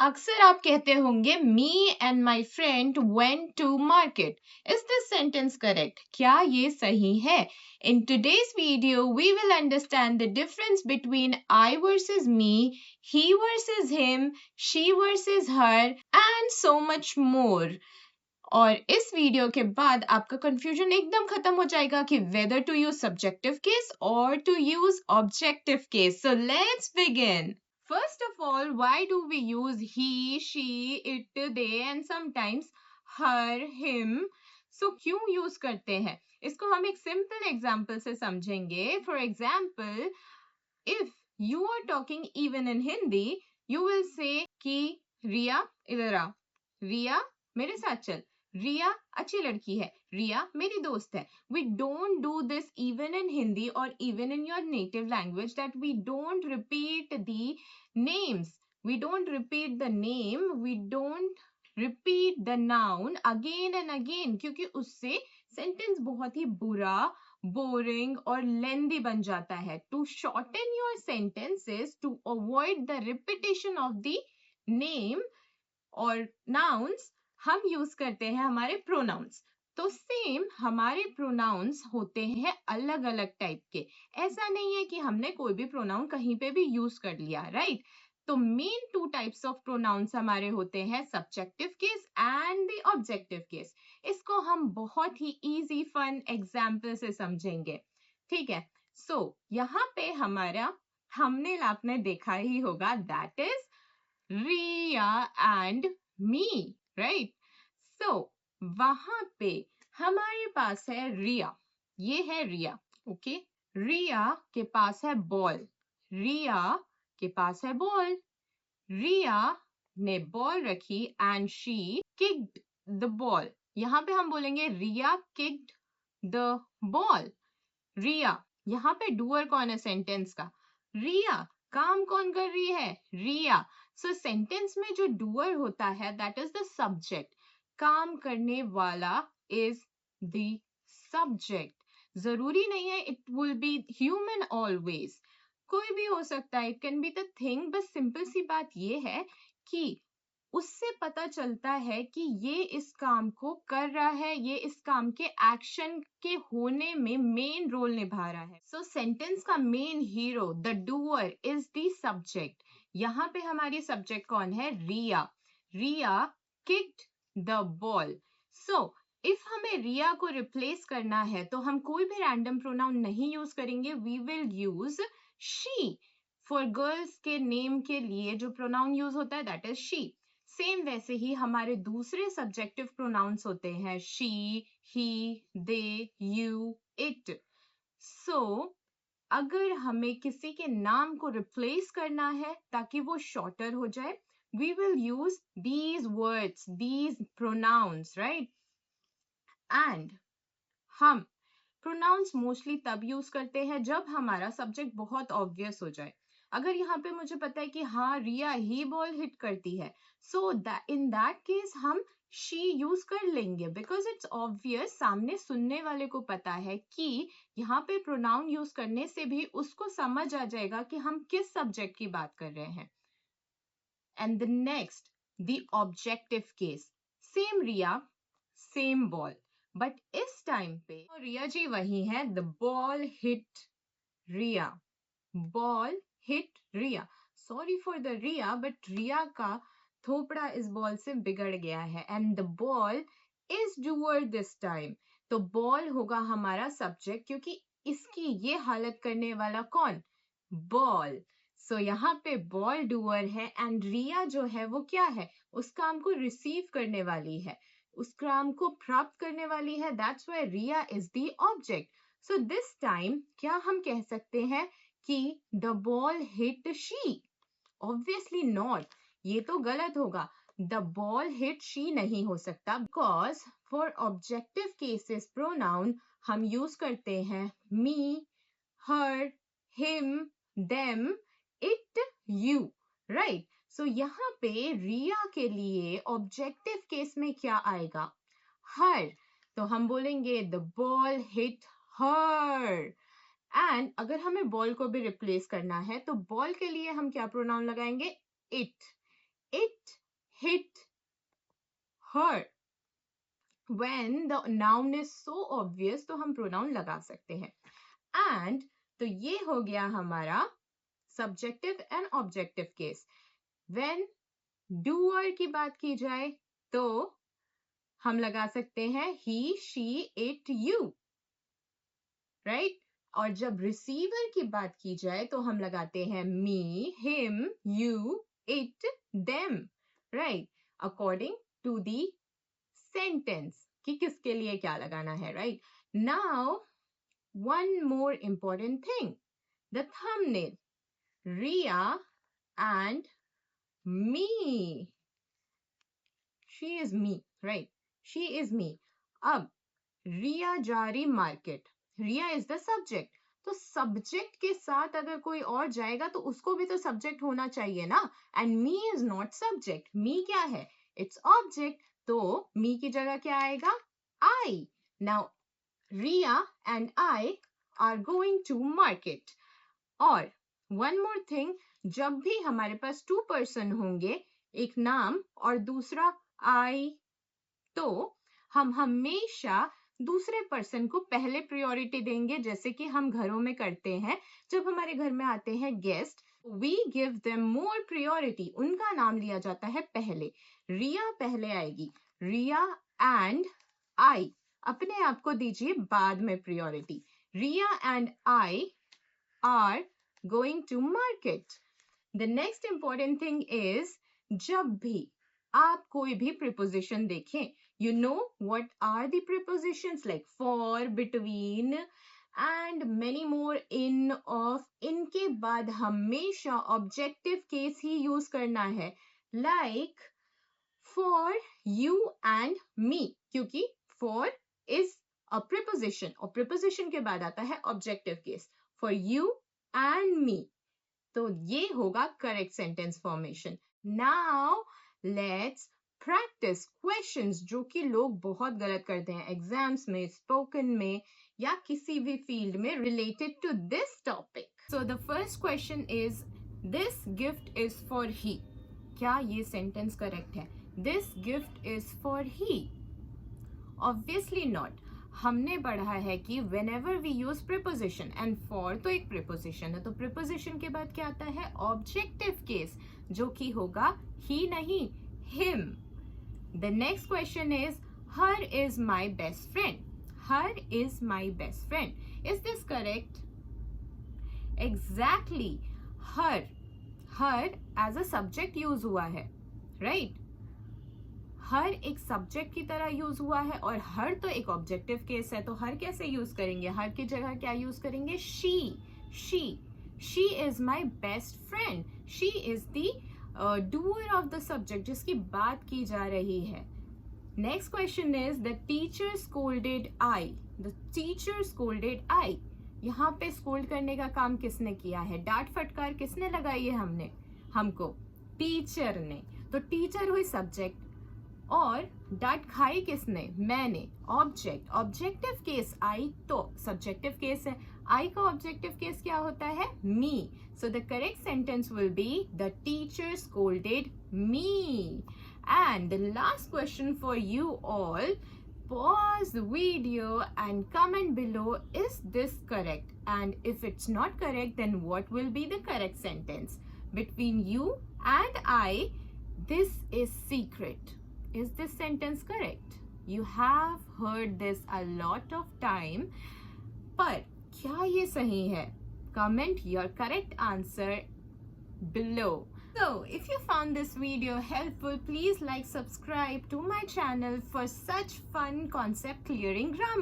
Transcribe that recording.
अक्सर आप कहते होंगे me and my friend went to market. Is this sentence correct? क्या ये सही है? In today's video we will understand the difference between I versus me, he versus him, she versus her and so much more. और इस video के बाद आपका confusion एकदम खत्म हो जाएगा कि whether to use subjective case और to use objective case. So let's begin. First of all, why do we use he, she, it, they and sometimes her, him? So क्यों use करते हैं? इसको हम एक simple example से समझेंगे. For example, if you are talking even in Hindi, you will say कि रिया इधर आ, रिया मेरे साथ चल, रिया अच्छी लड़की है, रिया मेरी दोस्त है. We don't do this even in Hindi or even in your native language, that we don't repeat the names. We don't repeat the name, we don't repeat the noun again and again, क्योंकि उससे sentence बहुत ही बुरा, boring और lengthy बन जाता है. To shorten your sentences, to avoid the repetition of the name और nouns, हम यूज करते हैं हमारे प्रोनाउंस. तो सेम हमारे प्रोनाउंस होते हैं अलग अलग टाइप के. ऐसा नहीं है कि हमने कोई भी प्रोनाउन कहीं पे भी यूज कर लिया, राइट? तो main two types of pronouns हमारे होते हैं subjective case and the objective case. इसको हम बहुत ही इजी फन एग्जाम्पल से समझेंगे, ठीक है? सो यहाँ पे हमारा हमने आपने देखा ही होगा, that is Riya and me, right? So वहां पे हमारे पास है रिया, ये है रिया, ओके? रिया के पास है बॉल, रिया के पास है बॉल. रिया ने बॉल रखी and she kicked the ball. यहाँ पे हम बोलेंगे रिया किक्ड द बॉल. रिया, यहाँ पे डूअर कौन है सेंटेंस का? रिया. काम कौन कर रही है? रिया. सो सेंटेंस में जो डूअर होता है दैट इज द सब्जेक्ट. काम करने वाला इज द सब्जेक्ट. जरूरी नहीं है it will be human always, कोई भी हो सकता है, it can be the thing. बस सिंपल सी बात ये है कि उससे पता चलता है कि ये इस काम को कर रहा है, ये इस काम के एक्शन के होने में मेन रोल निभा रहा है. सो सेंटेंस का main hero the doer is the subject. यहाँ पे हमारी सब्जेक्ट कौन है? Riya. Riya kicked the ball. So if हमें रिया को रिप्लेस करना है तो हम कोई भी रैंडम प्रोनाउन नहीं यूज करेंगे. We will use she. For girls के नेम के लिए जो प्रोनाउन यूज होता है दैट इज शी. सेम वैसे ही हमारे दूसरे सब्जेक्टिव प्रोनाउंस होते हैं she, he, they, you, it. So अगर हमें किसी के नाम को रिप्लेस करना है ताकि वो शॉर्टर हो जाए, we will use these words, these pronouns, right? And हम pronouns मोस्टली तब यूज करते हैं जब हमारा सब्जेक्ट बहुत ऑब्वियस हो जाए. अगर यहाँ पे मुझे पता है कि हाँ रिया ही बॉल हिट करती है, सो इन दैट केस हम शी यूज कर लेंगे बिकॉज इट्स ऑब्वियस. सामने सुनने वाले को पता है कि यहाँ पे प्रोनाउन यूज करने से भी उसको समझ आ जाएगा कि हम किस सब्जेक्ट की बात कर रहे हैं. And the next, the objective case. Same Riya, same ball, but इस टाइम पे रिया जी वही है. The ball hit Riya, ball hit Riya. Sorry for the Riya, but Riya का थोपड़ा इस बॉल से बिगड़ गया है and the ball is doer this time. तो बॉल होगा हमारा सब्जेक्ट क्योंकि इसकी ये हालत करने वाला कौन? बॉल. सो यहाँ पे बॉल डूअर है एंड रिया जो है वो क्या है? उस काम को रिसीव करने वाली है, उस काम को प्राप्त करने वाली है. That's why Riya is the object. So this time क्या हम कह सकते हैं कि the ball hit she? Obviously not, ये तो गलत होगा. द बॉल हिट शी नहीं हो सकता because for objective cases pronoun हम यूज करते हैं me, her, him, them, it, you, right? So यहाँ पे रिया के लिए ऑब्जेक्टिव केस में क्या आएगा? हर. तो हम बोलेंगे the ball hit her. And अगर हमें बॉल को भी रिप्लेस करना है तो बॉल के लिए हम क्या प्रोनाउन लगाएंगे? It. It hit her. When the noun is so obvious तो हम pronoun लगा सकते हैं. And तो ये हो गया हमारा subjective and objective case. When doer की बात की जाए तो हम लगा सकते हैं he, she, it, you. Right? और जब receiver की बात की जाए तो हम लगाते हैं me, him, you, it, them. Right? According to the sentence कि किसके लिए क्या लगाना है. Right? Now, one more important thing. The thumbnail. Ria and me. She is me. Right? She is me. अब Ria जा रही market. Ria is the subject. तो subject के साथ अगर कोई और जाएगा तो उसको भी तो subject होना चाहिए ना. And me is not subject. Me क्या है? It's object. तो me की जगह क्या आएगा? I. Now, Ria and I are going to market. और one more thing, जब भी हमारे पास two person होंगे, एक नाम और दूसरा I, तो हम हमेशा दूसरे पर्सन को पहले प्रायोरिटी देंगे, जैसे कि हम घरों में करते हैं. जब हमारे घर में आते हैं guest, we give them more priority. उनका नाम लिया जाता है पहले. रिया पहले आएगी. रिया एंड आई अपने आप को दीजिए बाद में priority. Riya and I are going to market. The next important thing is, जब भी आप कोई भी प्रीपोजिशन देखें, you know what are the prepositions like for, between and many more. In, of, इनके बाद हमेशा objective case ही use करना है. Like for you and me, क्योंकि for is a preposition और preposition के बाद आता है objective case. For you and me. तो ये होगा correct sentence formation. Now let's practice questions जो कि लोग बहुत गलत करते हैं एग्जाम्स में, स्पोकन में या किसी भी फील्ड में related to this topic. So the first question is, this gift is for he. क्या ये sentence correct है? This gift is for he. Obviously not. हमने पढ़ा है कि whenever we use preposition and for तो एक preposition है, तो preposition के बाद क्या आता है? Objective case, जो कि होगा he नहीं, him. The next question is, her is my best friend. Her is my best friend. Is this correct? Exactly. Her. Her as a subject use हुआ है. Right? हर एक सब्जेक्ट की तरह यूज हुआ है और हर तो एक ऑब्जेक्टिव केस है, तो हर कैसे यूज करेंगे? हर की जगह क्या यूज करेंगे? She is my best friend. She is the doer of the subject, जिसकी बात की जा रही है. Next question is, the teacher scolded I. The teacher scolded I. यहाँ पे स्कोल्ड करने का काम किसने किया है? डांट फटकार किसने लगाई है? हमको टीचर ने. तो टीचर हुई सब्जेक्ट और डांट खाई किसने? मैंने. ऑब्जेक्ट. ऑब्जेक्टिव केस आई तो सब्जेक्टिव केस है. आई का ऑब्जेक्टिव केस क्या होता है? Me. So the correct sentence will be, the teacher scolded me. And the last question for you all, pause the video and comment below, is this correct? And if it's not correct, then what will be the correct sentence? Between you and I, this is secret. Is this sentence correct? You have heard this a lot of time, पर क्या ये सही है? Comment your correct answer below. So, if you found this video helpful, please like, subscribe to my channel for such fun concept clearing grammar.